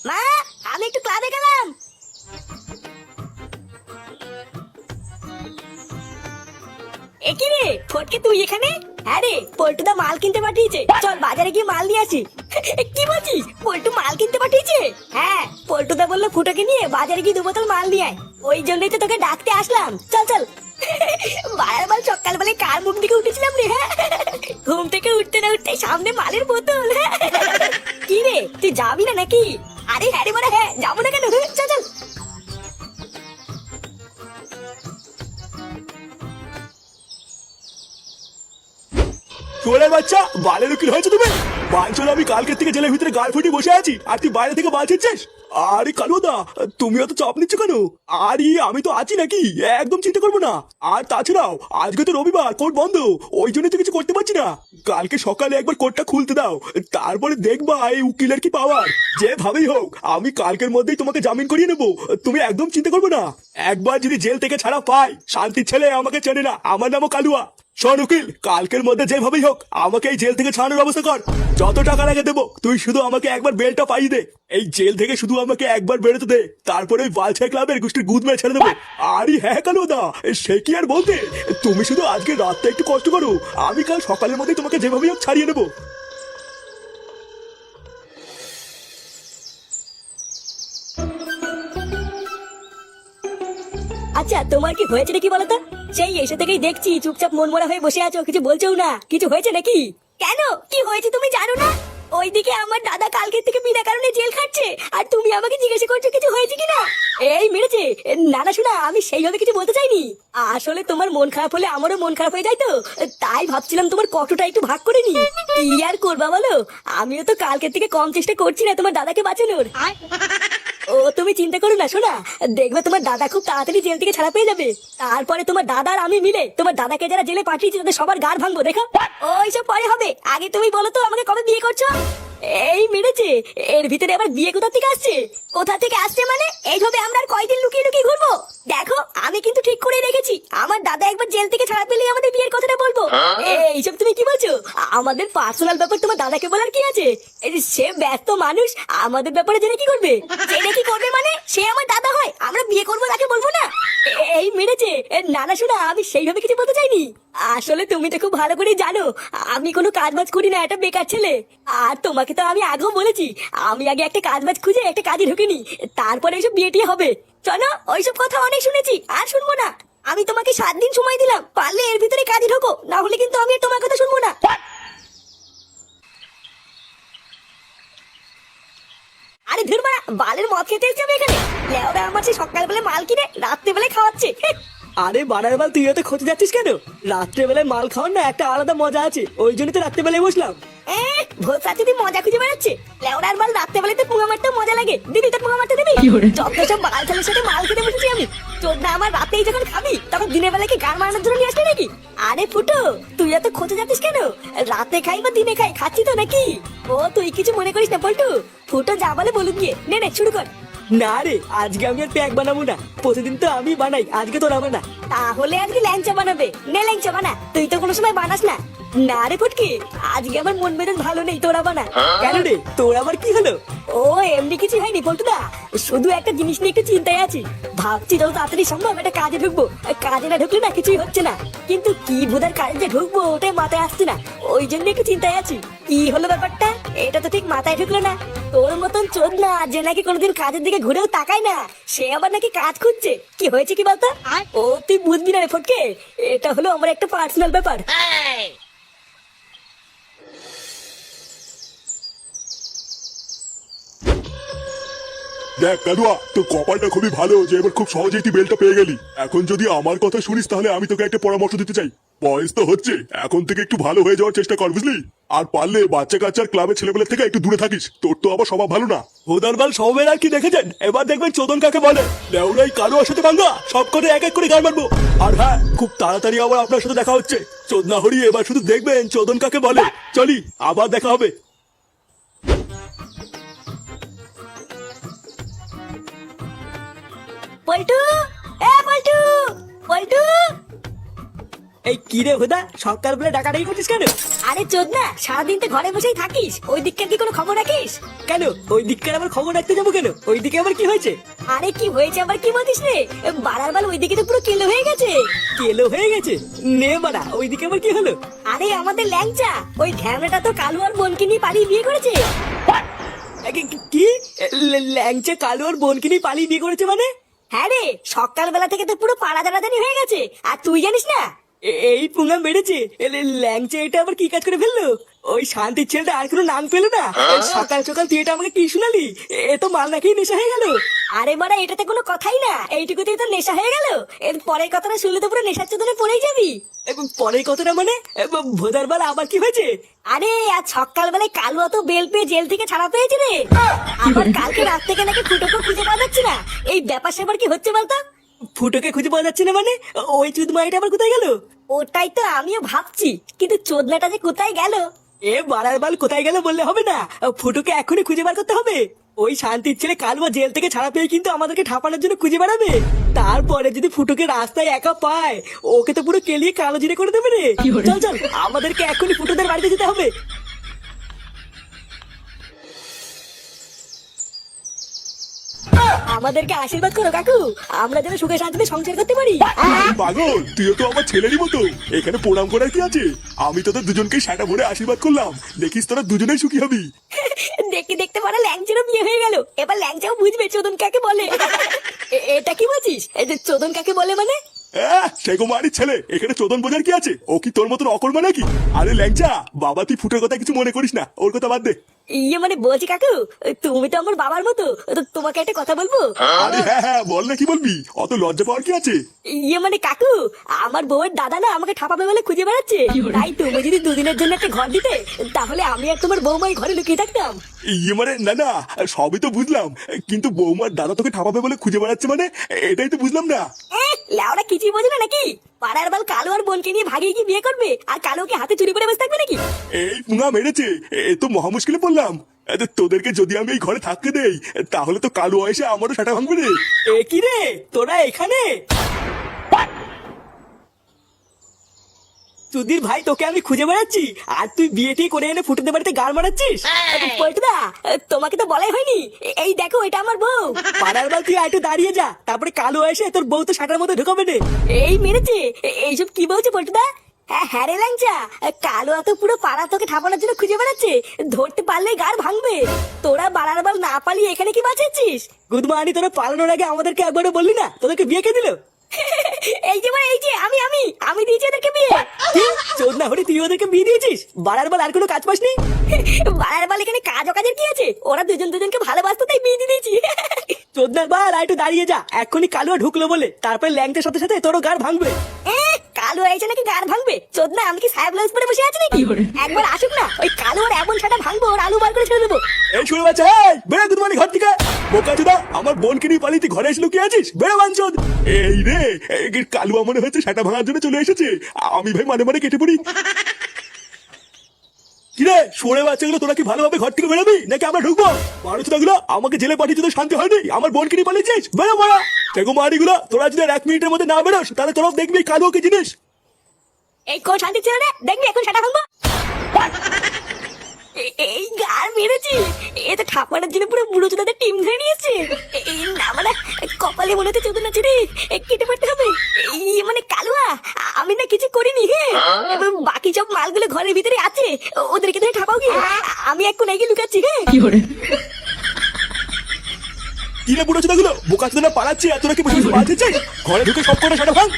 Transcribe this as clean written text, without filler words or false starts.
মা, আমি একটু ক্লাবে গেলাম। একি রে ফটকে, তুই এখানে? হ্যাঁ রে, পল্টুদা মাল কিনতে পাঠিয়েছে, চল বাজারে গিয়ে মাল নিয়ে আসি। কি বলছিস, পল্টু মাল কিনতে পাঠিয়েছে? হ্যাঁ, পল্টুদা বললো ফুটোকে নিয়ে বাজারে গিয়ে 2 বোতল মাল নিয়ে আয়। ওই জন্যই তো তোকে ডাকতে আসলাম, চল চল। বারবার সকালবেলায় কার মুখ দিকে উঠেছিলাম রে? হ্যাঁ, ঘুম থেকে উঠতে না উঠতে সামনে মালের বোতল। কি রে, তুই যাবি না নাকি? আরে হ্যাঁ রে, মানে হ্যাঁ, যাবো না কেন, চল চল। চোরের বাচ্চা, বালের উকিল হয়েছে তুমি? বাঞ্চল, আমি কালকের থেকে জেলের ভিতরে গাল ফুটি বসে আছি আর তুই বাইরে থেকে বাল ছিড়ছিস? আরে কালুদা, তুমি অত চাপ নিচ্ছ কেন? আরে আমি তো আছি নাকি, একদম চিন্তা করবো না। আর তাছাড়াও আজকে তো রবিবার, কোর্ট বন্ধ, ওই জন্য তো কিছু করতে পারছি না। কালকে সকালে একবার কোর্টটা খুলতে দাও, তারপরে দেখবা এই উকিলের কি পাওয়ার। যেভাবেই হোক আমি কালকের মধ্যেই তোমাকে জামিন করিয়ে নেবো, তুমি একদম চিন্তা করবে না। একবার যদি জেল থেকে ছাড়া পাই, শান্তির ছেলে আমাকে চেনে না, আমার নামও কালুয়া। শোন উকিল, কালকের মধ্যে যেভাবেই হোক আমাকে এই জেল থেকে ছাড়ানোর ব্যবস্থা কর। যত টাকা লাগে দেবো, তুই শুধু আমাকে একবার বেলটা পাইয়ে দে। এই জেল থেকে শুধু আমাকে একবার বেরোতে দে, তারপরে ওই বালছাই ক্লাবের গোষ্ঠীর গুদ মেরে ছেড়ে দেবো। আরে হ্যাঁ কালুদা, সে কি আর বলতে, তুমি শুধু আজকে রাতটা একটু কষ্ট করো, আমি কাল সকালের মধ্যেই তোমাকে যেভাবেই হোক ছাড়িয়ে নেবো। আচ্ছা, তোমার কি হয়েছে নাকি বলো তো? সেই এসে থেকেই দেখছি চুপচাপ মন মরা হয়ে বসে আছো, কিছু বলছেও না। কিছু হয়েছে নাকি? কেন, কি হয়েছে তুমি জানো না? ওইদিকে আমার দাদা কালকের থেকে বিনা কারণে জেল খাটছে, আর তুমি আমাকে জিজ্ঞাসা করছো কিছু হয়েছে কিনা। এই মেরেছে। না না শোনা, আমি সেইভাবে কিছু বলতে চাইনি। আসলে তোমার মন খারাপ হলে আমারও মন খারাপ হয়ে যায় তো, তাই ভাবছিলাম তোমার কষ্টটা একটু ভাগ করে নি। কি আর করবা বলো, আমিও তো কালকের থেকে কম চেষ্টা করছি না তোমার দাদাকে বাঁচানোর। ও তুমি চিন্তা করো না শোনা, দেখবে তোমার দাদা খুব তাড়াতাড়ি জেল থেকে ছাড়া পেয়ে যাবে। তারপরে তোমার দাদা আর আমি মিলে তোমার দাদাকে যারা জেলে পাঠিয়েছে তাদের সবার গাড় ভাঙবো, দেখো। ওইসব পরে হবে, আগে তুমি বলো তো আমাকে কবে বিয়ে করছো? এই মেরেছে, এর ভিতরে আবার বিয়ে কোথা থেকে আসছে? কোথা থেকে আসছে মানে? এইভাবে আমরা আর কয়দিন লুকিয়ে লুকিয়ে ঘুরবো? দেখো, আমি কিন্তু ঠিক করে রেখেছি, আমার দাদা একবার জেল থেকে ছাড়া পেলেই আমাদের বিয়ের কথাটা বলবো। এইসব তুমি কি বলছো? আমাদের পার্সোনাল ব্যাপার তোমার দাদাকে বলার কি আছে? এই যে সে ব্যস্ত মানুষ, আমাদের ব্যাপারে জেনে কি করবে? জেনে কি করবে মানে? সে আমার দাদা হয়, আমরা বিয়ে করবো তাকে বলবো না? এই মেরেছে। না না শোনা, আমি সেইভাবে কিছু বলতে চাইনি। আসলে তুমি তো খুব ভালো করে জানো আমি কোনো কাজ বাজ করি না, একটা বেকার ছেলে। আর তোমাকে তো আমি আগেও বলেছি, আমি আগে একটা কাজ বাজ খুঁজে একটা কাজে ঢুকিনি, তারপরে এইসব বিয়ে টিয়ে হবে। চলো, ওইসব কথা অনেক শুনেছি, আর শুনবো না। আমি তোমাকে 7 দিন সময় দিলাম, পারলে এর ভিতরে কাজে ঢোকো, না হলে কিন্তু আমি আর তোমার কথা শুনবো না। আরে ধুর মারা, বালের মদ খেতে এসেছে আমি এখানে। লেওরা আমার সেই সকালবেলা মাল কিনে রাত্রেবেলায় খাওয়াচ্ছে। আরে বানার বাল, তুই এত খোঁজে যাচ্ছিস কেন? রাত্রেবেলায় মাল খাওয়ার না একটা আলাদা মজা আছে, ওই জন্যই তো রাত্রেবেলায় বসলাম। ভোসা যদি মজা খুঁজে বেড়াচ্ছে, লেওড়ার মাল রাত্রেবেলাতে পুঙ্গা মারতে মজা লাগে। দিবি তো পুঙ্গা মারতে দিবি? যত সব মাল ছেলের সাথে মাল খেতে বসেছি আমি। চোদ্দা আমার রাতেই যখন খাবি, তখন দিনের বেলায় কি গান মারানোর জন্য নিয়ে আসলি নাকি? আরে ফুটো, তুই এত খোঁজে যাচ্ছিস কেন? রাতে খাই বা দিনে খাই, খাচ্ছি তো নাকি? ও তুই কিছু মনে করিস না পল্টু, ফুটো যা বলে বলুক গিয়ে। নে নে শুরু কর। না রে, আজকে আমি আর প্যাক বানাবো না, প্রতিদিন তো আমি বানাই, আজকে তোর হবে না। তাহলে আজকে ল্যাংচা বানাবে? নে ল্যাংচা বানা, তুই তো কোনো সময় বানাস না। না রে ফুটকি, আজকে আমার মন মেজাজ ভালো নেই, তোরা বানা। কেন রে, তোর আবার কি হলো? ও এমনি কিছু হয়নি পল্টুদা, শুধু একটা জিনিস নিয়ে একটু চিন্তায় আছি। ভাবছি যত তাড়াতাড়ি সম্ভব একটা কাজে ঢুকবো, কাজে না ঢুকলে না কিছুই হচ্ছে না। কিন্তু কি ভোদার কাজে যে ঢুকবো ওটাই মাথায় আসছে না, ওই জন্য একটু চিন্তায় আছি। কি হলো ব্যাপারটা, এটা তো ঠিক মাথায় ঢুকলো না। তোর মতন চোদ না যে নাকি কোনোদিন কাজের দিকে ঘুরেও তাকায় না, সে আবার নাকি কাজ খুঁজছে। কি হয়েছে কি বলতো? ও তুই বুঝবি না রে ফটকে, এটা হলো আমার একটা পার্সোনাল ব্যাপার। দেখ কালুয়া, তোর কপালটা খুবই ভালো যে এবার খুব সহজেই তুই বেলটা পেয়ে গেলি। এখন যদি আমার কথা শুনিস তাহলে আমি তোকে একটা পরামর্শ দিতে চাই। বয়স তো হচ্ছে, এখন থেকে একটু ভালো হয়ে যাওয়ার চেষ্টা কর, বুঝলি? আর পারলে বাচ্চা কাচ্চার ক্লাবের ছেলেবেলার থেকে একটু দূরে থাকিস, তোর তো আবার স্বভাব ভালো না। হোদারবাল সবের আর কি দেখেছেন, এবার দেখবেন চোদন কাকে বলে। লেউরাই কালুয়ার সাথে ভাঙ্গা সব করে এক এক করে গান মারবো। আর হ্যাঁ, খুব তাড়াতাড়ি আবার আপনার সাথে দেখা হচ্ছে। চোদনা হরি, এবার শুধু দেখবেন চোদন কাকে বলে। চলি, আবার দেখা হবে। পল্টু, এ পল্টু, পল্টু। এই কি রে হুদা, সকালবেলা ডাকাডাকি করছিস কেন? আরে চোদনা, সারাদিন তো ঘরে বসেই থাকিস, ওই দিককার কি কোনো খবর রাখিস? কেন ওই দিককার আবার খবর রাখতে যাবো কেন? ওই দিকে আবার কি হয়েছে? আরে কি হয়েছে আবার কি বলতিস রে? বাড়ার বাল ওইদিকে তো পুরো কেলো হয়ে গেছে। কেলো হয়ে গেছে? নে বাড়া, ওই দিকে আবার কি হলো? আরে আমাদের ল্যাংচা ওই ঢ্যামড়াটা তো কালু আর বোনকে নিয়ে পালিয়ে বিয়ে করেছে। কি ল্যাংচা কালো আর বোনকে নিয়ে পালিয়ে বিয়ে করেছে মানে? হ্যাঁ রে, সকালবেলা থেকে তো পুরো পাড়া দাঁড়াদানি হয়ে গেছে, আর তুই জানিস না? এই পুঙ্গা মেরেছে। ল্যাংচা এটা আবার কি কাজ করে ফেললো? ওই শান্তির ছেলেটা আর কোনো নাম পেলো না? সকাল সকাল তুই এটা আমাকে কি শুনালি? এ তো মাল নাকি নেশা হয়ে গেল। আরে মারা, এটাতে কোনো কথাই না, এইটুকুতেই তো নেশা হয়ে গেল। এর পরের কথাটা শুনলে তো পুরো নেশার চোদনে পড়েই যাবি। পরের কথাটা মানে? ভোদার বাল আবার কি হয়েছে? আরে আজ সকালবেলায় কালু অত বেল পেয়ে জেল থেকে ছাড়া পেয়েছে রে। আবার কালকে রাত থেকে নাকি ফুটোকে খুঁজে পাওয়া যাচ্ছে না। এই ব্যাপার স্যাপার কি হচ্ছে বলতো? ফুটোকে খুঁজে পাওয়া যাচ্ছে না মানে? ওই চুদ মাইটা আবার কোথায় গেল? ওটাই তো আমিও ভাবছি, কিন্তু চোদনাটা যে কোথায় গেল। এ বাড়ার বাল কোথায় গেল বললে হবে না, ফুটোকে এখনই খুঁজে বার করতে হবে। ওই শান্তির ছেলে কালুয়া জেল থেকে ছাড়া পেয়ে কিন্তু আমাদেরকে ঠাপানোর জন্য খুঁজে বেড়াবে। তারপরে যদি ফুটোকে রাস্তায় একা পায়, ওকে তো পুরো কেলিয়ে কালো জিরে করে দেবে রে। চল চল, আমাদেরকে এখনই ফুটোদের বাড়িতে যেতে হবে। আমাদেরকে আশীর্বাদ করো কাকু, আমরা যেন সুখে শান্তিতে সংসার করতে পারি। পাগল, তুইও তো আমার ছেলেরই মতো, এখানে প্রণাম করার কি আছে? আমি তোদের দুজনকে সাটা ভরে আশীর্বাদ করলাম, দেখিস তোরা দুজনেই সুখী হবি। দেখতে দেখতে পারা ল্যাংচারও বিয়ে হয়ে গেল, এবার ল্যাংচাও বুঝবে চোদন কাকে বলে। এটা কি বলছিস? এই যে চোদন কাকে বলে মানে? সে কুমারীর ছেলে, এখানে চোদন বোঝার কি আছে? ও কি তোর মতন অকর্মা নাকি? আরে ল্যাংচা, বাবা তুই ফুটের কথা কিছু মনে করিস না, ওর কথা বাদ দে। ইয়ে মানে বলছি কাকু, তুমি তো আমার বাবার মতো, তো তোমাকে একটা কথা বলবো? আরে হ্যাঁ, বল না, কি বলবি? অত লজ্জা পাওয়ার কি আছে? ইয়ে মানে কাকু, আমার বউয়ের দাদা না আমাকে ঠাপাবে বলে খুঁজে বেড়াচ্ছে, তাই তুমি যদি দুদিনের জন্য একটা ঘর দিতে, তাহলে আমি আর তোমার বৌমাই ঘরে লুকিয়ে থাকতাম। মানে না না, সবই তো বুঝলাম, কিন্তু বৌমার দাদা তোকে ঠাপাবে বলে খুঁজে বেড়াচ্ছে মানে, এটাই তো বুঝলাম না। লেওরা কিছুই বোঝে না নাকি? পাড়ার বাল কালো আর বোনকে নিয়ে ভাগিয়ে কি বিয়ে করবে, আর কালোকে হাতে চুরি করে বসে থাকবে নাকি? এই পুঙা মেরেছে, এ তো মহা মুশকিলে পড়লাম। তোদেরকে যদি আমি এই ঘরে থাকতে দেই, তাহলে তো কালো এসে আমারও সেটা ভাঙবে রে। এ কি রে, তোরা এখানে? সুধীর ভাই, তোকে আমি খুঁজে বেড়াচ্ছি, আর তুই বিয়েটি করে এনে ফুটেতে বাড়িতে গাল মারাচ্ছিস। পল্টুদা, তোমাকে তো বলাই হয়নি, এই দেখো এটা আমার বউ। পাড়ার বাল তুই একটু দাঁড়িয়ে যা, তারপরে কালো এসে তোর বউ তো শাটার মধ্যে ঢুকাবে রে। এই মেরেছে, এইসব কি বলছে পল্টুদা? হ্যাঁ রে ল্যাংচা, কালো এত পুরো পাড়া তোকে ঠাপানোর জন্য খুঁজে বেড়াচ্ছে, ধরতে পারলে গাড় ভাঙবে। তোরা বাড়ার বাল না পালিয়ে এখানে কি বাঁচাচ্ছিস? গুদমানি, তোরা পালানোর আগে আমাদেরকে একবারও বললি না তোদেরকে বিয়ে কে দিল? এই যে ভাই, এই যে আমি দিয়েছি এদেরকে বিয়ে। চোদ না হরি, তুই ওদেরকে বিয়ে দিয়েছিস? বাড়ার বাল আর কোনো কাজ পাসনি? বাড়ার বাল এখানে কাজ কাজের কি আছে? ওরা দুজন দুজনকে ভালোবাসতো তাই বিয়ে দিয়ে দিয়েছি। চোদনার বাল, আর একটু দাঁড়িয়ে যা, এক্ষুনি কালুয়া ঢুকলো বলে তারপরে ল্যাংটার সাথে সাথে তোরও গাড় ভাঙবে। কালো এসে নাকি গাড় ভাঙবে? চোদনা, আমি কি সাহেব ব্লাউজ পরে বসে আছি নাকি? একবার আসুক না, ওই কালো আর এমন ছাটা ভাঙবো, ওর আলু বার করে ছেড়ে দেবো। এই শুনে বাচ্চা, বেড়া দুধমানি ঘর থেকে। বোকা চোদা, আমার বোনকে নিয়ে পালিয়ে তুই ঘরে এসে লুকিয়ে আছিস? বেড়া বাঞ্চদ। এই রে, কালুয়া মনে হচ্ছে সেটা ভাঙার জন্য চলে এসেছে। আমি ভাই মানে মানে কেটে পড়ি। কিরে সরে বাচ্চাগুলো, তোরা কি ভালোভাবে ঘর থেকে বেরোবি নাকি আমরা ঢুকবো? মানুষ গুলো আমাকে জেলে পাঠিয়ে তোদের শান্তি হয়নি, আমার বোনকে নিয়ে পালিয়েছিস? বেরো মারা দেখো মারিগুলো, তোরা যদি 1 মিনিটের মধ্যে না বেরোস, তাহলে তোরাও দেখবি কালুকে জিনিস। এই কোন শান্তি ছিল রে, দেখবি এখন সেটা ভাঙবো। এই গার মেরেছি, এ তো ঠাপানোর জন্য পুরো বুড়ো চোদাদের টিম ধরে নিয়েছে। এই না মানে কপালে মনে হচ্ছে চোদনা ছেড়ে কেটে পড়তে হবে। এই মানে কালুয়া, আমি না কিছু করিনি। এবং বাকি সব মালগুলো ঘরের ভিতরে আছে, ওদেরকে ধরে ঠাপাও গিয়ে, আমি এক কোনায় গিয়ে লুকাচ্ছি। হ্যাঁ কিরে বুড়ো চোদাগুলো, বোকা চোদা পালাচ্ছি আর তোরা কি বসে বসে বাঁচেছিস? ঘরে ঢুকে সব করে সেটা ভাঙ।